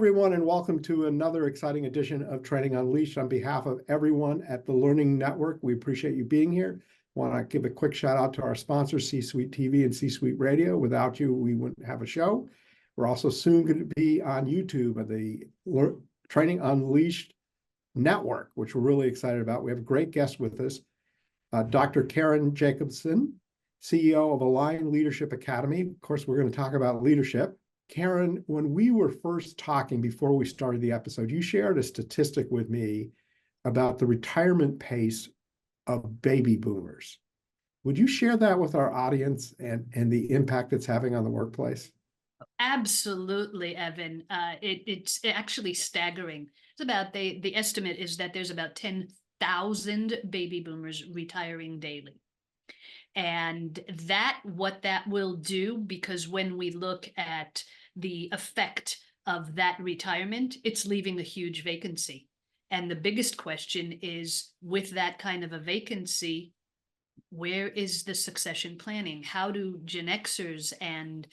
everyone, and welcome to another exciting edition of Training Unleashed. On behalf of everyone at the Learning Network, we appreciate you being here. Want to give a quick shout out to our sponsors, C-Suite TV and C-Suite Radio. Without you, we wouldn't have a show. We're also soon going to be on YouTube at the Training Unleashed Network, which we're really excited about. We have a great guest with us, Dr. Karen Jacobson, CEO of Align Leadership Academy. Of course, we're going to talk about leadership. Karen, when we were first talking before we started the episode, you shared a statistic with me about the retirement pace of baby boomers. Would you share that with our audience and the impact it's having on the workplace? Absolutely, Evan. It's actually staggering. It's about the estimate is that there's about 10,000 baby boomers retiring daily. And what that will do, because when we look at the effect of that retirement, it's leaving a huge vacancy. And the biggest question is, with that kind of a vacancy, where is the succession planning? How do Gen Xers and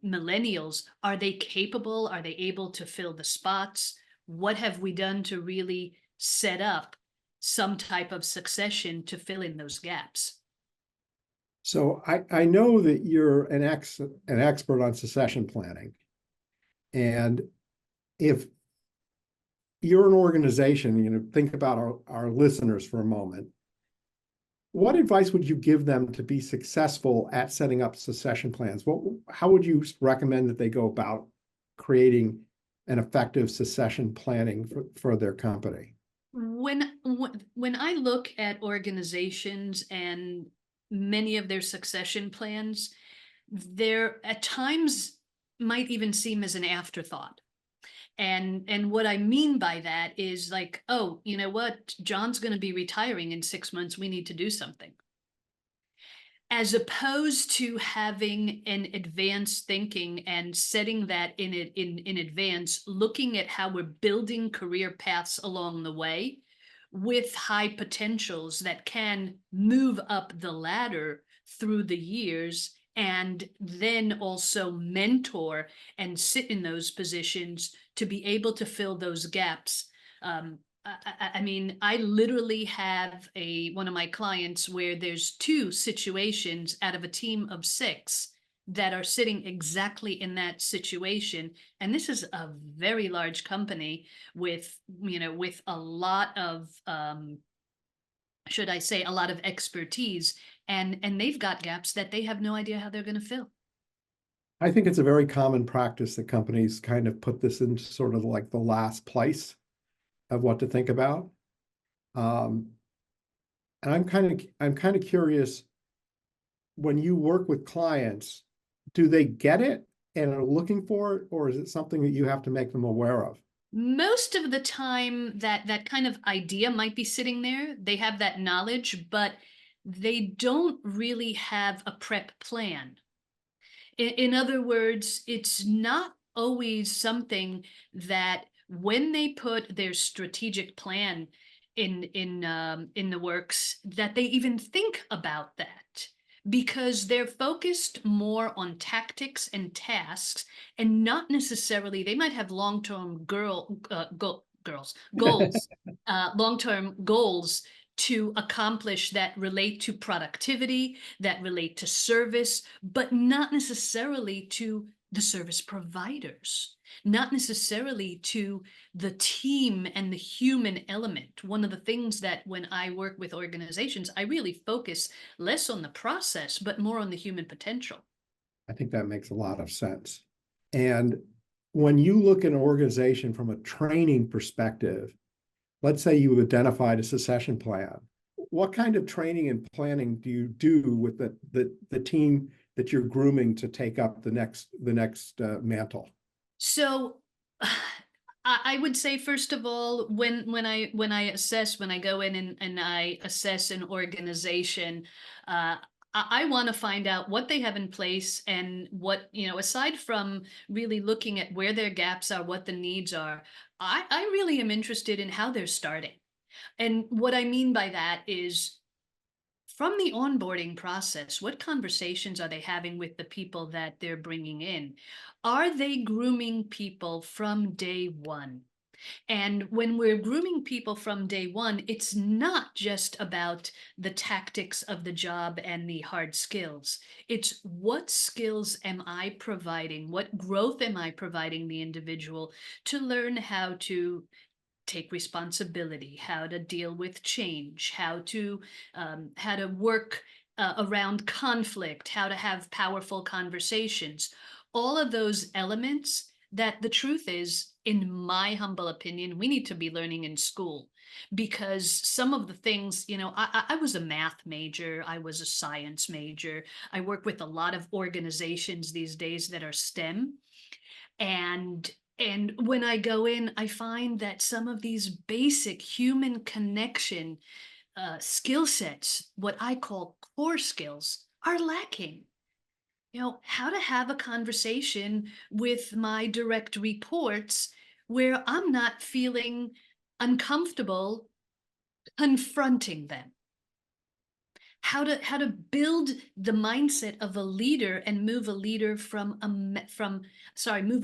millennials, are they capable? Are they able to fill the spots? What have we done to really set up some type of succession to fill in those gaps? So I know that you're an expert on succession planning. And if you're an organization, think about our listeners for a moment. What advice would you give them to be successful at setting up succession plans? How would you recommend that they go about creating an effective succession planning for their company? When I look at organizations and many of their succession plans, there at times might even seem as an afterthought. And what I mean by that is like, oh, you know what? John's going to be retiring in 6 months. We need to do something. As opposed to having an advanced thinking and setting that in advance, looking at how we're building career paths along the way with high potentials that can move up the ladder through the years, and then also mentor and sit in those positions to be able to fill those gaps. I mean, I literally have one of my clients where there's 2 situations out of a team of 6 that are sitting exactly in that situation. And this is a very large company with a lot of, should I say, a lot of expertise, and they've got gaps that they have no idea how they're going to fill. I think it's a very common practice that companies kind of put this into sort of like the last place of what to think about. And I'm kind of curious, when you work with clients, do they get it and are looking for it, or is it something that you have to make them aware of? Most of the time that kind of idea might be sitting there. They have that knowledge, but they don't really have a prep plan. In other words, it's not always something that when they put their strategic plan in the works, that they even think about that, because they're focused more on tactics and tasks, and not necessarily, they might have long-term goals, long-term goals to accomplish that relate to productivity, that relate to service, but not necessarily to the service providers, not necessarily to the team and the human element. One of the things that when I work with organizations, I really focus less on the process, but more on the human potential. I think that makes a lot of sense. And when you look at an organization from a training perspective, let's say you identified a succession plan. What kind of training and planning do you do with the team that you're grooming to take up the next mantle? So I would say, first of all, when I go in and I assess an organization, I want to find out what they have in place, and what, aside from really looking at where their gaps are, what the needs are, I really am interested in how they're starting. And what I mean by that is, from the onboarding process, what conversations are they having with the people that they're bringing in? Are they grooming people from day one? And when we're grooming people from day one, it's not just about the tactics of the job and the hard skills. It's what skills am I providing? What growth am I providing the individual to learn how to take responsibility, how to deal with change, how to work around conflict, how to have powerful conversations. All of those elements that the truth is, in my humble opinion, we need to be learning in school. Because some of the things, I was a math major, I was a science major, I work with a lot of organizations these days that are STEM. And when I go in, I find that some of these basic human connection skill sets, what I call core skills, are lacking. How to have a conversation with my direct reports where I'm not feeling uncomfortable confronting them. How to build the mindset of a leader and move a leader move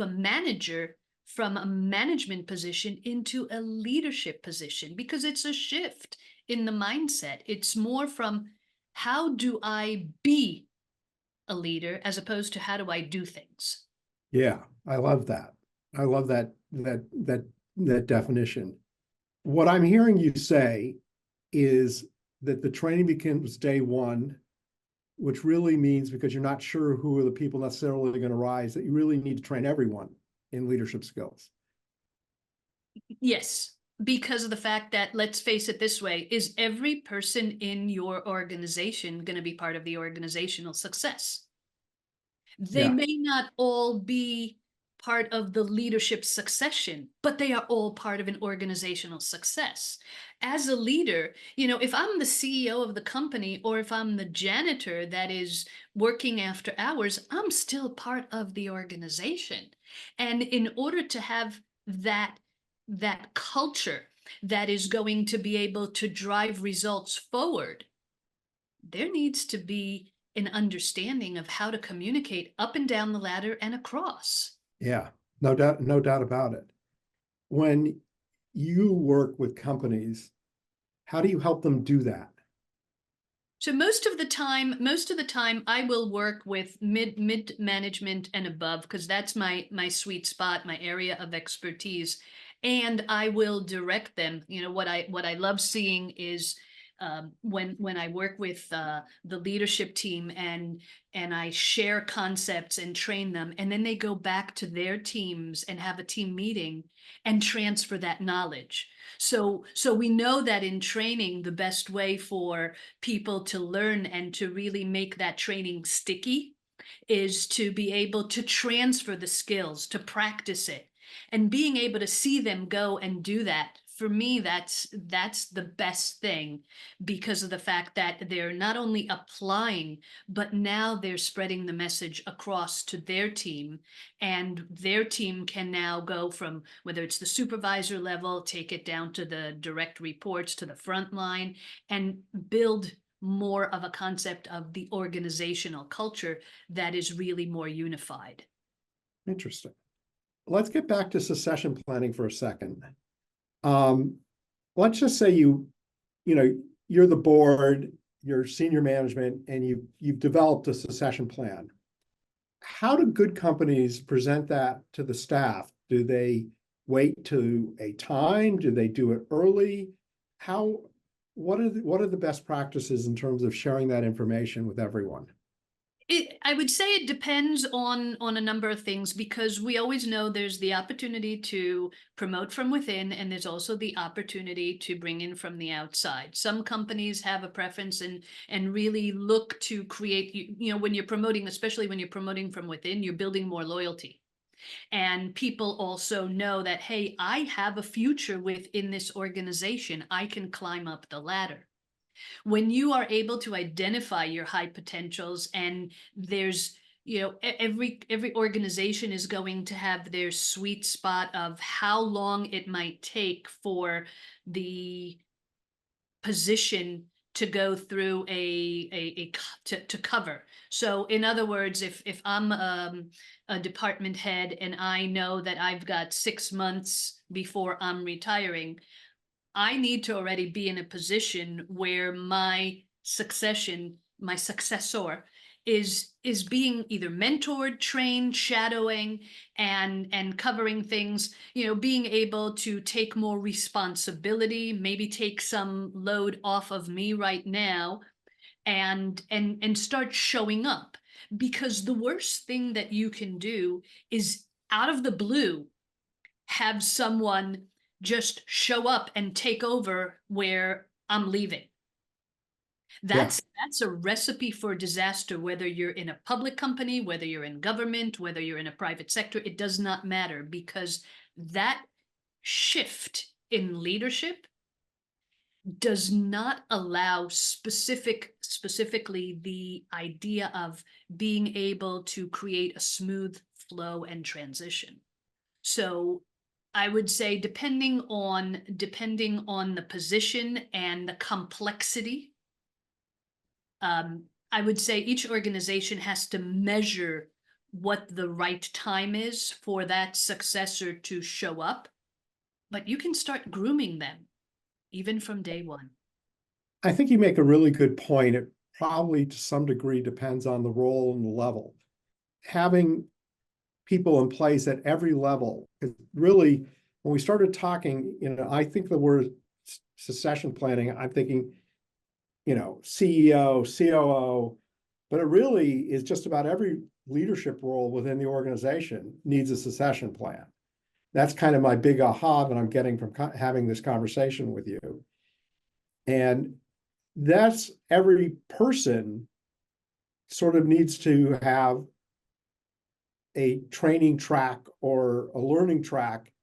a manager from a management position into a leadership position, because it's a shift in the mindset. It's more from how do I be a leader as opposed to how do I do things. Yeah, I love that. I love that definition. What I'm hearing you say is that the training begins day one, which really means, because you're not sure who are the people necessarily going to rise, that you really need to train everyone in leadership skills. Yes, because of the fact that, let's face it this way, is every person in your organization going to be part of the organizational success? They Yeah, may not all be part of the leadership succession, but they are all part of an organizational success. As a leader, if I'm the CEO of the company, or if I'm the janitor that is working after hours, I'm still part of the organization. And in order to have that culture that is going to be able to drive results forward, there needs to be an understanding of how to communicate up and down the ladder and across. yeah, no doubt about it. When you work with companies, how do you help them do that? So most of the time I will work with mid management and above, because that's my sweet spot, my area of expertise. And I will direct them. What I love seeing is when I work with the leadership team, and I share concepts and train them, and then they go back to their teams and have a team meeting and transfer that knowledge. So we know that in training, the best way for people to learn and to really make that training sticky is to be able to transfer the skills, to practice it, and being able to see them go and do that. For me, that's the best thing, because of the fact that they're not only applying, but now they're spreading the message across to their team, and their team can now go from, whether it's the supervisor level, take it down to the direct reports, to the front line, and build more of a concept of the organizational culture that is really more unified. Interesting. Let's get back to succession planning for a second. Um, let's just say you're the board, you're senior management, and you've developed a succession plan. How do good companies present that to the staff? Do they wait to a time? Do they do it early? What are the best practices in terms of sharing that information with everyone? I would say it depends on a number of things, because we always know there's the opportunity to promote from within, and there's also the opportunity to bring in from the outside. Some companies have a preference and really look to create, when you're promoting, especially when you're promoting from within, you're building more loyalty. And people also know that, hey, I have a future within this organization. I can climb up the ladder. When you are able to identify your high potentials, and there's, every organization is going to have their sweet spot of how long it might take for the position to go through to cover. So in other words, if I'm a department head and I know that I've got 6 months before I'm retiring, I need to already be in a position where my successor is being either mentored, trained, shadowing, and covering things, being able to take more responsibility, maybe take some load off of me right now, and start showing up. Because the worst thing that you can do is, out of the blue, have someone just show up and take over where I'm leaving. Yeah. That's a recipe for disaster, whether you're in a public company, whether you're in government, whether you're in a private sector, it does not matter, because that shift in leadership does not allow specifically the idea of being able to create a smooth flow and transition. So I would say, depending on the position and the complexity, I would say each organization has to measure what the right time is for that successor to show up, but you can start grooming them even from day one. I think you make a really good point. It probably to some degree depends on the role and the level. Having people in place at every level, because really, when we started talking, I think the word succession planning, I'm thinking, CEO, COO, but it really is just about every leadership role within the organization needs a succession plan. That's kind of my big aha that I'm getting from having this conversation with you. And that's every person sort of needs to have a training track or a learning track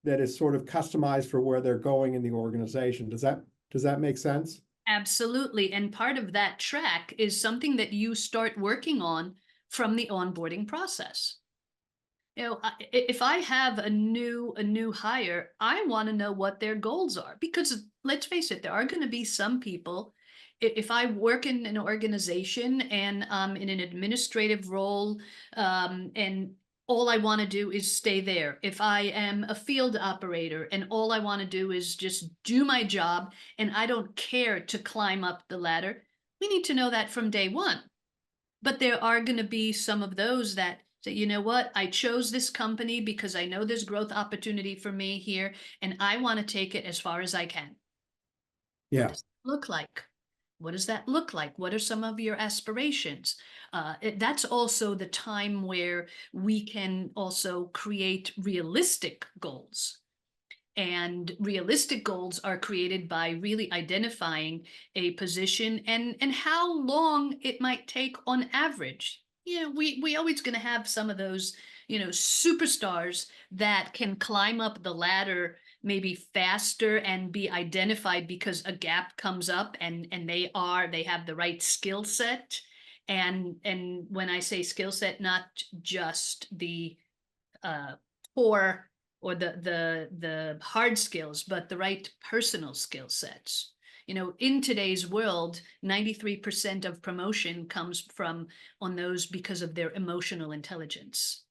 that is sort of customized for where they're going in the organization. Does that make sense? Absolutely. And part of that track is something that you start working on from the onboarding process. If I have a new hire, I want to know what their goals are, because let's face it, there are going to be some people. If I work in an organization and in an administrative role, and all I want to do is stay there. If I am a field operator and all I want to do is just do my job and I don't care to climb up the ladder, we need to know that from day one. But there are going to be some of those that say, you know what, I chose this company because I know there's growth opportunity for me here, and I want to take it as far as I can. What Yeah. does it look like? What does that look like? What are some of your aspirations? That's also the time where we can also create realistic goals. And realistic goals are created by really identifying a position and how long it might take on average. We always going to have some of those, superstars that can climb up the ladder maybe faster and be identified because a gap comes up, and they have the right skill set. And when I say skill set, not just the core or the hard skills, but the right personal skill sets. In today's world, 93% of promotion comes from on those because of their emotional intelligence,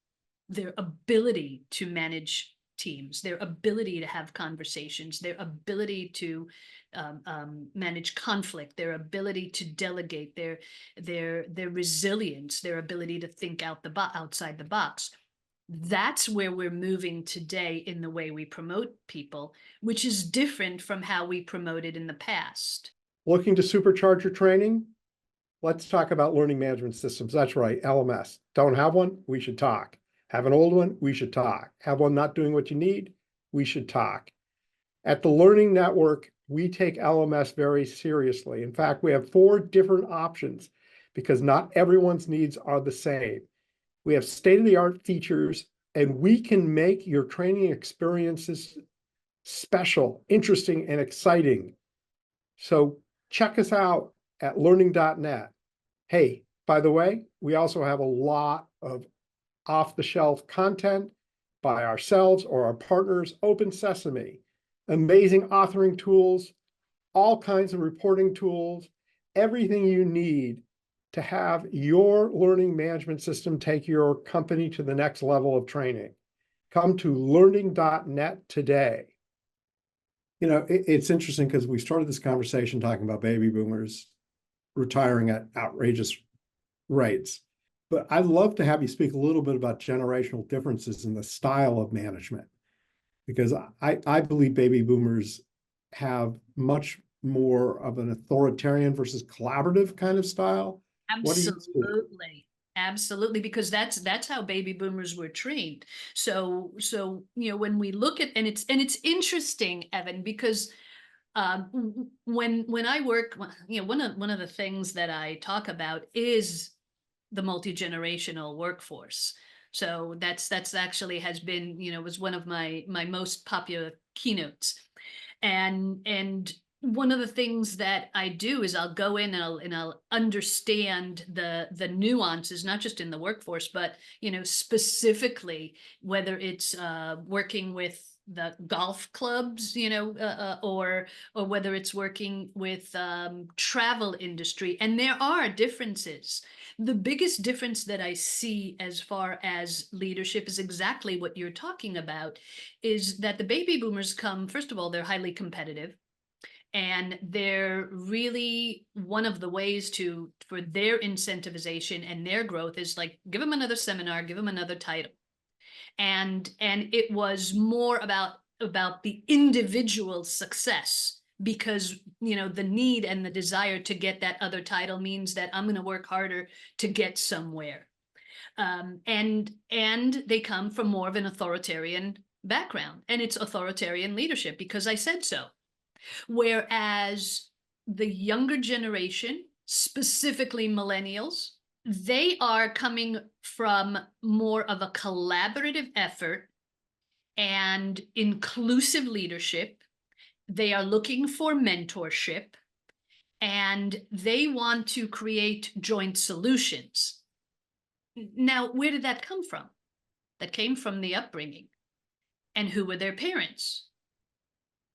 their ability to manage teams, their ability to have conversations, their ability to manage conflict, their ability to delegate, their resilience, their ability to think outside the box. That's where we're moving today in the way we promote people, which is different from how we promoted in the past. Looking to supercharge your training? Let's talk about learning management systems. That's right, LMS. Don't have one? We should talk. Have an old one? We should talk. Have one not doing what you need? We should talk. At the Learning Network, we take LMS very seriously. In fact, we have 4 different options because not everyone's needs are the same. We have state-of-the-art features, and we can make your training experiences special, interesting, and exciting. So check us out at learning.net. Hey, by the way, we also have a lot of off-the-shelf content by ourselves or our partners, Open Sesame, amazing authoring tools, all kinds of reporting tools, everything you need to have your learning management system take your company to the next level of training. Come to learning.net today. It's interesting because we started this conversation talking about baby boomers retiring at outrageous rates. But I'd love to have you speak a little bit about generational differences in the style of management, because I believe baby boomers have much more of an authoritarian versus collaborative kind of style. What do you see? Absolutely. Absolutely, because that's how baby boomers were trained. So when we look at, and it's interesting, Evan, because when I work, one of the things that I talk about is the multi-generational workforce. So that's actually has been, was one of my most popular keynotes. And one of the things that I do is I'll go in and I'll understand the nuances, not just in the workforce, but specifically whether it's working with the golf clubs, or whether it's working with travel industry. And there are differences. The biggest difference that I see as far as leadership is exactly what you're talking about, is that the baby boomers come, first of all, they're highly competitive. And they're really, one of the ways for their incentivization and their growth is like, give them another seminar, give them another title. And it was more about the individual success, because the need and the desire to get that other title means that I'm going to work harder to get somewhere. And they come from more of an authoritarian background, and it's authoritarian leadership because I said so. Whereas the younger generation, specifically millennials, they are coming from more of a collaborative effort and inclusive leadership. They are looking for mentorship, and they want to create joint solutions. Now, where did that come from? That came from the upbringing. And who were their parents?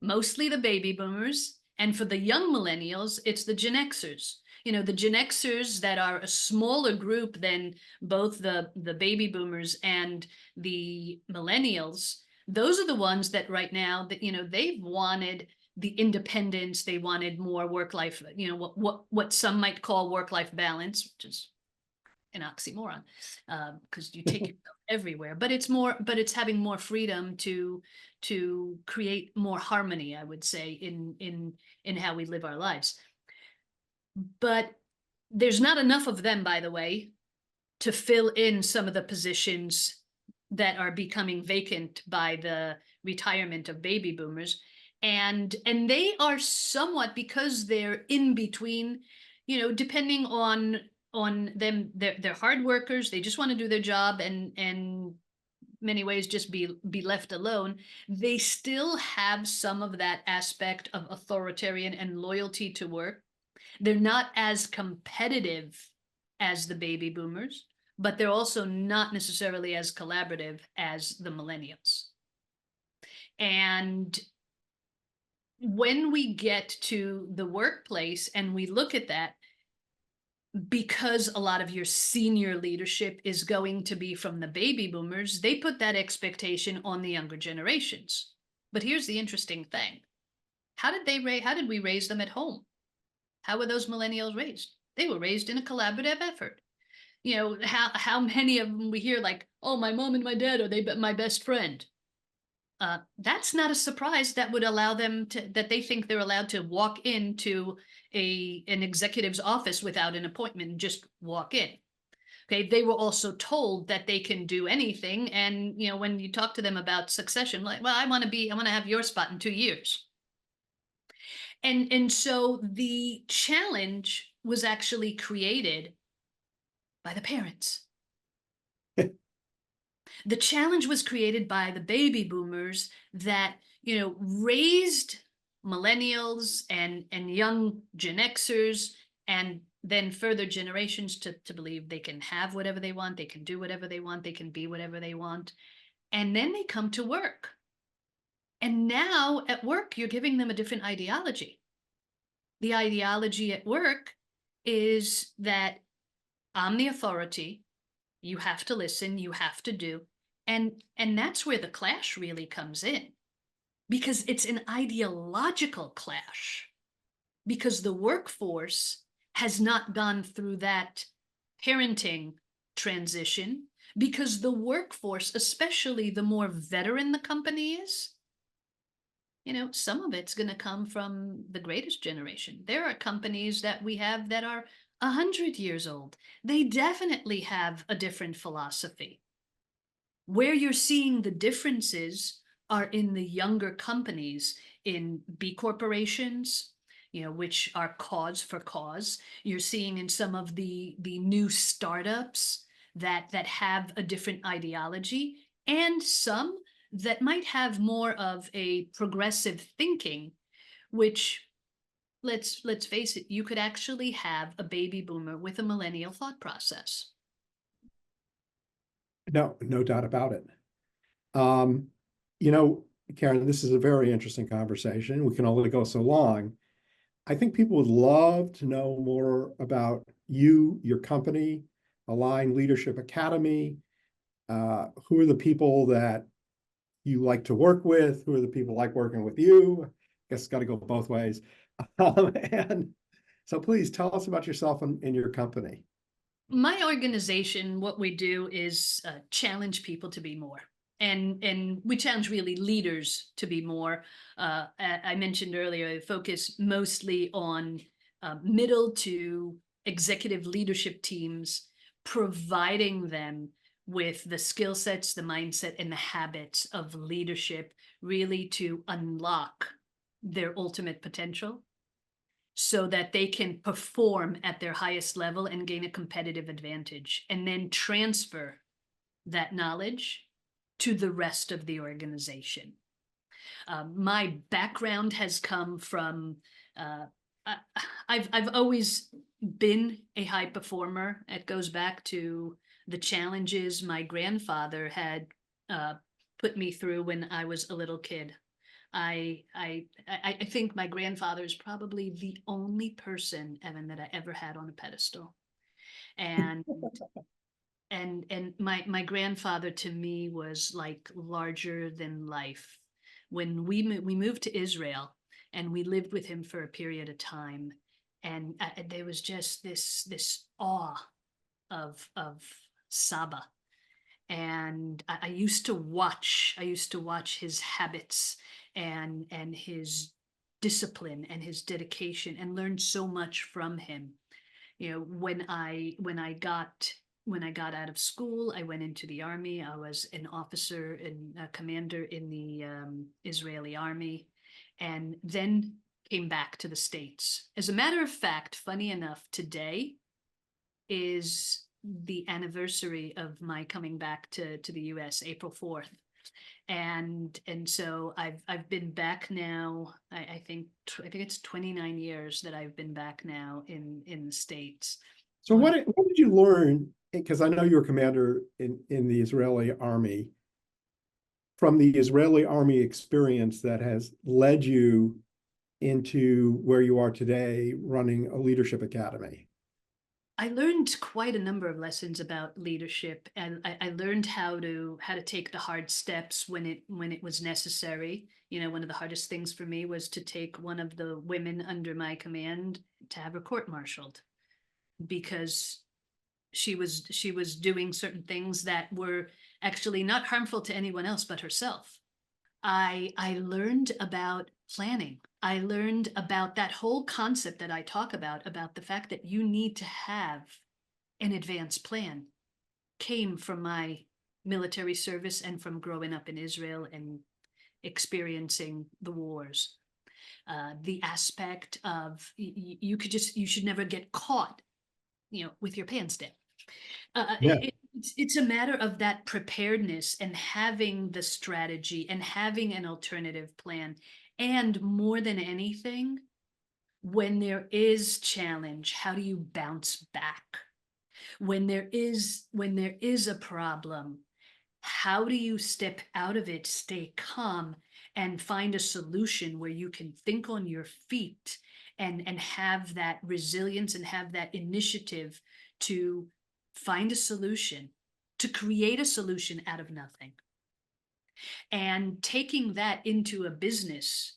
Mostly the baby boomers. And for the young millennials, it's the Gen Xers. The Gen Xers that are a smaller group than both the baby boomers and the millennials. Those are the ones that right now that, they've wanted the independence. They wanted more work-life, what some might call work-life balance, which is an oxymoron, because you take yourself everywhere. But it's having more freedom to create more harmony, I would say, in how we live our lives. But there's not enough of them, by the way, to fill in some of the positions that are becoming vacant by the retirement of baby boomers. And they are somewhat, because they're in between, depending on them, they're hard workers. They just want to do their job and many ways just be left alone. They still have some of that aspect of authoritarian and loyalty to work. They're not as competitive as the baby boomers, but they're also not necessarily as collaborative as the millennials. And when we get to the workplace and we look at that, because a lot of your senior leadership is going to be from the baby boomers, they put that expectation on the younger generations. But here's the interesting thing. How did we raise them at home? How were those millennials raised? They were raised in a collaborative effort. How many of them we hear like, oh, my mom and my dad are my best friend. That's not a surprise. That would allow them that they think they're allowed to walk into an executive's office without an appointment and just walk in. Okay, they were also told that they can do anything. And when you talk to them about succession, like, well, I want to have your spot in 2 years. And so the challenge was actually created by the parents. The challenge was created by the baby boomers that, raised millennials and young Gen Xers, and then further generations to believe they can have whatever they want, they can do whatever they want, they can be whatever they want. And then they come to work. And now at work, you're giving them a different ideology. The ideology at work is that I'm the authority, you have to listen, you have to do. And that's where the clash really comes in, because it's an ideological clash, because the workforce has not gone through that parenting transition, because the workforce, especially the more veteran the company is, some of it's going to come from the greatest generation. There are companies that we have that are 100 years old. They definitely have a different philosophy. Where you're seeing the differences are in the younger companies, in B corporations, which are cause for cause. You're seeing in some of the new startups that have a different ideology, and some that might have more of a progressive thinking, which, let's face it, you could actually have a baby boomer with a millennial thought process. No, no doubt about it. Um, you know, Karen, this is a very interesting conversation. We can only go so long. I think people would love to know more about you, your company, Align Leadership Academy. Who are the people that you like to work with? Who are the people like working with you? I guess it's got to go both ways. And so please tell us about yourself and your company. My organization, what we do is challenge people to be more. And we challenge really leaders to be more. I mentioned earlier, I focus mostly on middle to executive leadership teams, providing them with the skill sets, the mindset, and the habits of leadership, really to unlock their ultimate potential, so that they can perform at their highest level and gain a competitive advantage, and then transfer that knowledge to the rest of the organization. My background has come from, I've always been a high performer. It goes back to the challenges my grandfather had put me through when I was a little kid. I think my grandfather is probably the only person, Evan, that I ever had on a pedestal. And my grandfather to me was like larger than life. When we moved to Israel, and we lived with him for a period of time, and there was just this awe of Saba. And I used to watch his habits and his discipline and his dedication, and learned so much from him. When I got out of school, I went into the army. I was an officer and a commander in the Israeli army, and then came back to the States. As a matter of fact, funny enough, today is the anniversary of my coming back to the US, April 4th. And so I've been back now. I think it's 29 years that I've been back now in the States. So what did you learn? Because I know you were commander in the Israeli army, from the Israeli army experience that has led you into where you are today, running a leadership academy. I learned quite a number of lessons about leadership, and I learned how to take the hard steps when it was necessary. One of the hardest things for me was to take one of the women under my command to have her court-martialed, because she was doing certain things that were actually not harmful to anyone else but herself. I learned about planning. I learned about that whole concept that I talk about the fact that you need to have an advanced plan, came from my military service and from growing up in Israel and experiencing the wars. The aspect of you should never get caught, with your pants down. Yeah. It's a matter of that preparedness and having the strategy and having an alternative plan. And more than anything, when there is challenge, how do you bounce back? When there is a problem, how do you step out of it, stay calm, and find a solution where you can think on your feet and have that resilience and have that initiative to find a solution, to create a solution out of nothing. And taking that into a business,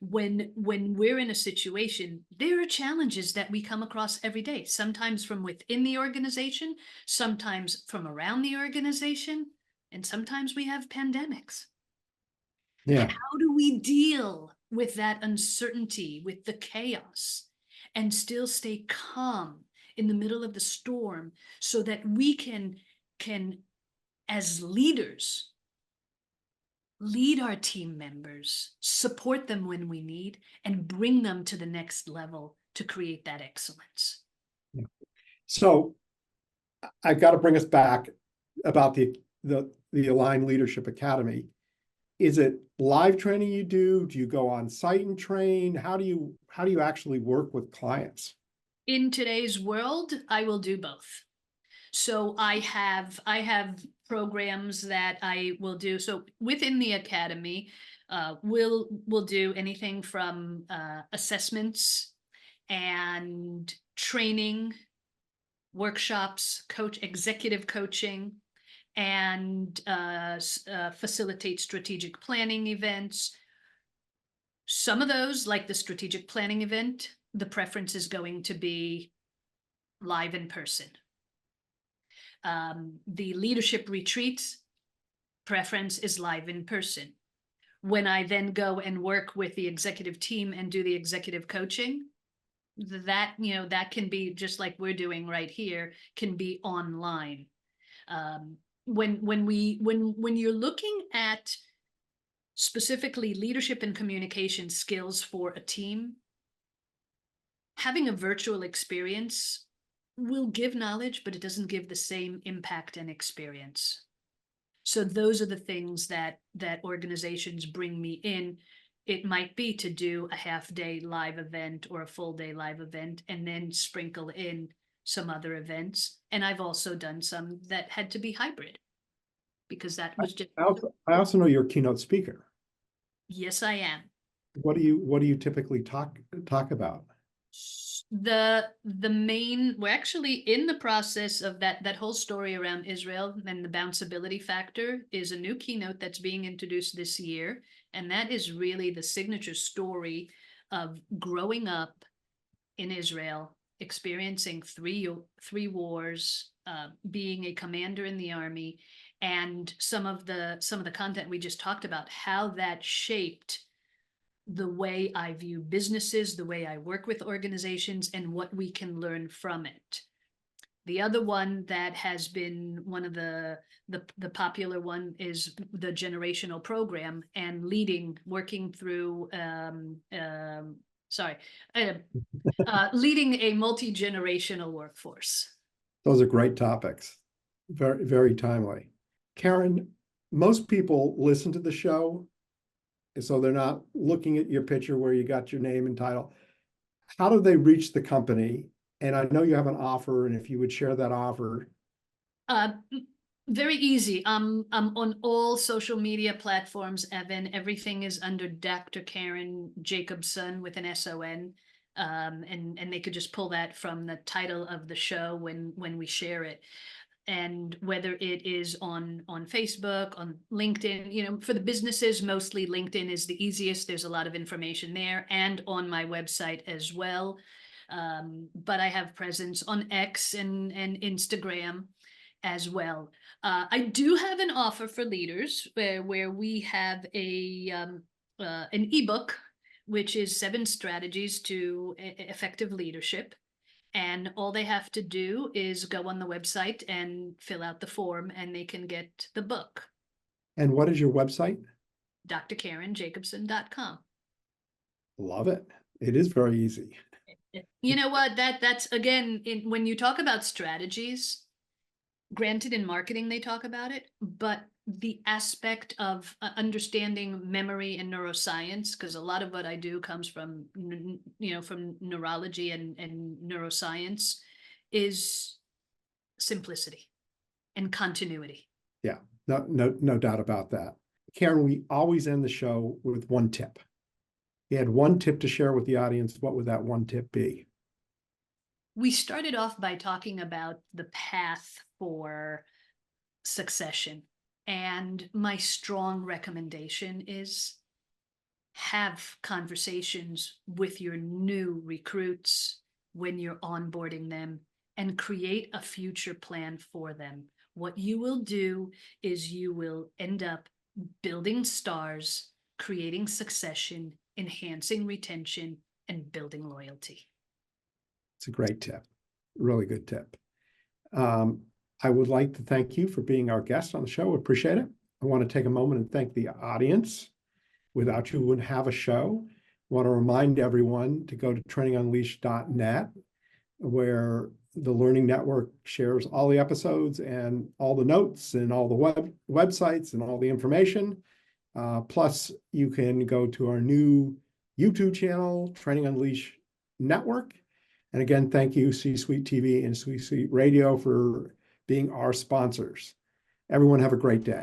when we're in a situation, there are challenges that we come across every day, sometimes from within the organization, sometimes from around the organization, and sometimes we have pandemics. Yeah. How do we deal with that uncertainty, with the chaos, and still stay calm in the middle of the storm so that we can as leaders, lead our team members, support them when we need, and bring them to the next level to create that excellence. So I've got to bring us back about the Align Leadership Academy. Is it live training you do? Do you go on site and train? How do you actually work with clients? In today's world, I will do both. So I have programs that I will do. So within the academy, we'll do anything from assessments and training, workshops, executive coaching, and facilitate strategic planning events. Some of those, like the strategic planning event, the preference is going to be live in person. The leadership retreats, preference is live in person. When I then go and work with the executive team and do the executive coaching, that, that can be just like we're doing right here, can be online. When you're looking at specifically leadership and communication skills for a team, having a virtual experience will give knowledge, but it doesn't give the same impact and experience. So those are the things that organizations bring me in. It might be to do a half-day live event or a full-day live event, and then sprinkle in some other events. And I've also done some that had to be hybrid, because that was just. I also know you're a keynote speaker. Yes, I am. What do you typically talk about? The main, we're actually in the process of that whole story around Israel and the bounceability factor is a new keynote that's being introduced this year. And that is really the signature story of growing up in Israel, experiencing three wars, being a commander in the army, and some of the content we just talked about, how that shaped the way I view businesses, the way I work with organizations, and what we can learn from it. The other one that has been one of the popular one is the generational program and working through, leading a multi-generational workforce. Those are great topics. Very, very timely. Karen, most people listen to the show, so they're not looking at your picture where you got your name and title. How do they reach the company? And I know you have an offer, and if you would share that offer. Very easy. I'm on all social media platforms, Evan. Everything is under Dr. Karen Jacobson with an S-O-N. And they could just pull that from the title of the show when we share it. And whether it is on Facebook, on LinkedIn, for the businesses, mostly LinkedIn is the easiest. There's a lot of information there, and on my website as well. But I have presence on X and Instagram as well. I do have an offer for leaders where we have an ebook, which is 7 strategies to effective leadership. And all they have to do is go on the website and fill out the form, and they can get the book. And what is your website? drkarenjacobson.com. Love it. It is very easy. You know what? That's again, when you talk about strategies, granted in marketing they talk about it, but the aspect of understanding memory and neuroscience, because a lot of what I do comes from from neurology and neuroscience, is simplicity and continuity. Yeah, no doubt about that. Karen, we always end the show with one tip. You had one tip to share with the audience. What would that one tip be? We started off by talking about the path for succession. And my strong recommendation is have conversations with your new recruits when you're onboarding them and create a future plan for them. What you will do is you will end up building stars, creating succession, enhancing retention, and building loyalty. It's a great tip. Really good tip. I would like to thank you for being our guest on the show. Appreciate it. I want to take a moment and thank the audience. Without you, we wouldn't have a show. I want to remind everyone to go to trainingunleashed.net, where the Learning Network shares all the episodes and all the notes and all the websites and all the information. Plus, you can go to our new YouTube channel, Training Unleashed Network. And again, thank you, C-Suite TV and C-Suite Radio, for being our sponsors. Everyone have a great day.